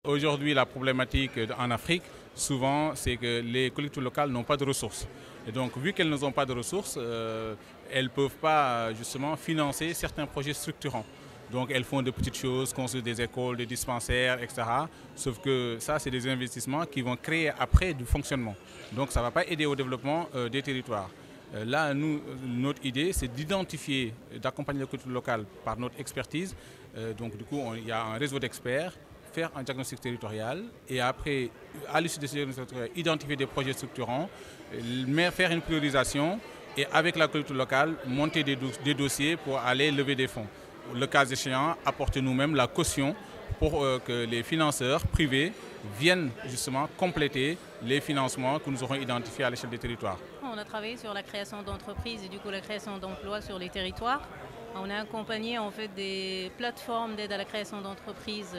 Aujourd'hui, la problématique en Afrique, souvent, c'est que les collectivités locales n'ont pas de ressources. Et donc, vu qu'elles n'ont pas de ressources, elles ne peuvent pas justement financer certains projets structurants. Donc, elles font de petites choses, construire des écoles, des dispensaires, etc. Sauf que ça, c'est des investissements qui vont créer après du fonctionnement. Donc, ça ne va pas aider au développement des territoires. Là, nous, notre idée, c'est d'identifier, d'accompagner les collectivités locales par notre expertise. Donc, du coup, il y a un réseau d'experts, faire un diagnostic territorial et après, à l'issue de ce diagnostic territorial, identifier des projets structurants, faire une priorisation et avec la collectivité locale, monter des dossiers pour aller lever des fonds. Le cas échéant, apporter nous-mêmes la caution pour que les financeurs privés viennent justement compléter les financements que nous aurons identifiés à l'échelle des territoires. On a travaillé sur la création d'entreprises et du coup la création d'emplois sur les territoires. On a accompagné en fait des plateformes d'aide à la création d'entreprises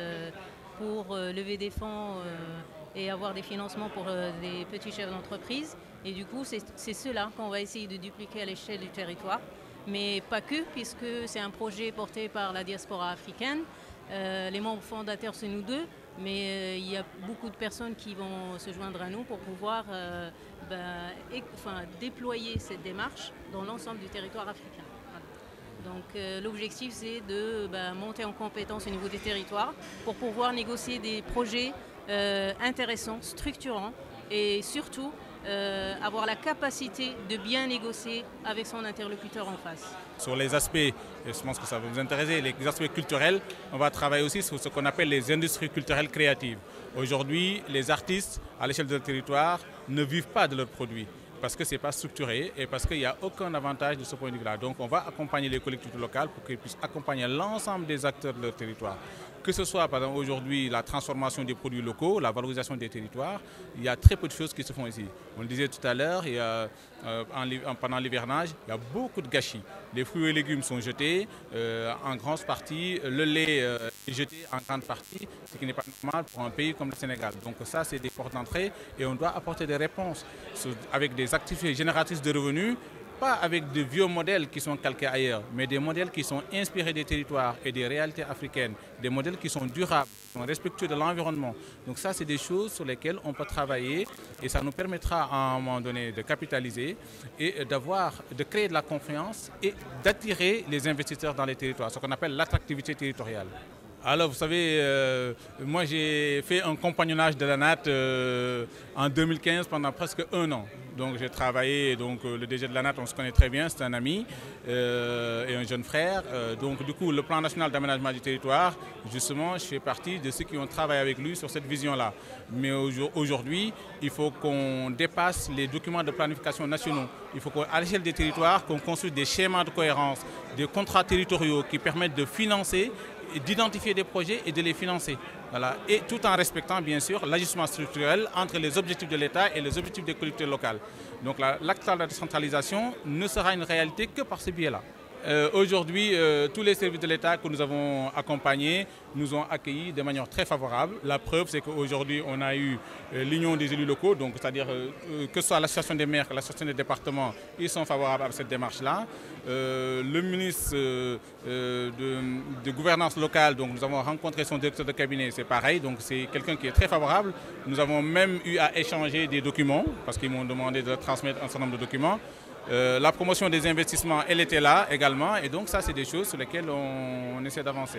pour lever des fonds et avoir des financements pour des petits chefs d'entreprise. Et du coup, c'est cela qu'on va essayer de dupliquer à l'échelle du territoire. Mais pas que, puisque c'est un projet porté par la diaspora africaine. Les membres fondateurs, c'est nous deux, mais il y a beaucoup de personnes qui vont se joindre à nous pour pouvoir déployer cette démarche dans l'ensemble du territoire africain. Donc l'objectif, c'est de monter en compétence au niveau des territoires pour pouvoir négocier des projets intéressants, structurants et surtout avoir la capacité de bien négocier avec son interlocuteur en face. Sur les aspects, je pense que ça va vous intéresser, les aspects culturels, on va travailler aussi sur ce qu'on appelle les industries culturelles créatives. Aujourd'hui, les artistes à l'échelle de leur territoire ne vivent pas de leurs produits, parce que ce n'est pas structuré et parce qu'il n'y a aucun avantage de ce point de vue-là. Donc on va accompagner les collectivités locales pour qu'elles puissent accompagner l'ensemble des acteurs de leur territoire. Que ce soit par exemple aujourd'hui la transformation des produits locaux, la valorisation des territoires, il y a très peu de choses qui se font ici. On le disait tout à l'heure, pendant l'hivernage, il y a beaucoup de gâchis. Les fruits et légumes sont jetés en grande partie, le lait est jeté en grande partie, ce qui n'est pas normal pour un pays comme le Sénégal. Donc ça, c'est des portes d'entrée et on doit apporter des réponses avec des activités génératrices de revenus, pas avec de vieux modèles qui sont calqués ailleurs, mais des modèles qui sont inspirés des territoires et des réalités africaines, des modèles qui sont durables, qui sont respectueux de l'environnement. Donc ça, c'est des choses sur lesquelles on peut travailler et ça nous permettra à un moment donné de capitaliser et de créer de la confiance et d'attirer les investisseurs dans les territoires, ce qu'on appelle l'attractivité territoriale. Alors vous savez, moi j'ai fait un compagnonnage de la NAT en 2015 pendant presque 1 an. Donc j'ai travaillé, le DG de la NAT, on se connaît très bien, c'est un ami et un jeune frère. Donc du coup, le plan national d'aménagement du territoire, justement, je fais partie de ceux qui ont travaillé avec lui sur cette vision-là. Mais aujourd'hui, il faut qu'on dépasse les documents de planification nationaux. Il faut qu'à l'échelle des territoires, qu'on construise des schémas de cohérence, des contrats territoriaux qui permettent de financer, d'identifier des projets et de les financer. Voilà. Et tout en respectant bien sûr l'ajustement structurel entre les objectifs de l'État et les objectifs des collectivités locales. Donc l'acte de la décentralisation ne sera une réalité que par ce biais-là. Aujourd'hui, tous les services de l'État que nous avons accompagnés nous ont accueillis de manière très favorable. La preuve, c'est qu'aujourd'hui, on a eu l'Union des élus locaux, donc c'est-à-dire que ce soit l'association des maires, l'association des départements, ils sont favorables à cette démarche-là. Le ministre de gouvernance locale, donc nous avons rencontré son directeur de cabinet, c'est pareil, donc c'est quelqu'un qui est très favorable. Nous avons même eu à échanger des documents, parce qu'ils m'ont demandé de transmettre un certain nombre de documents. La promotion des investissements, elle était là également, et donc ça, c'est des choses sur lesquelles on essaie d'avancer.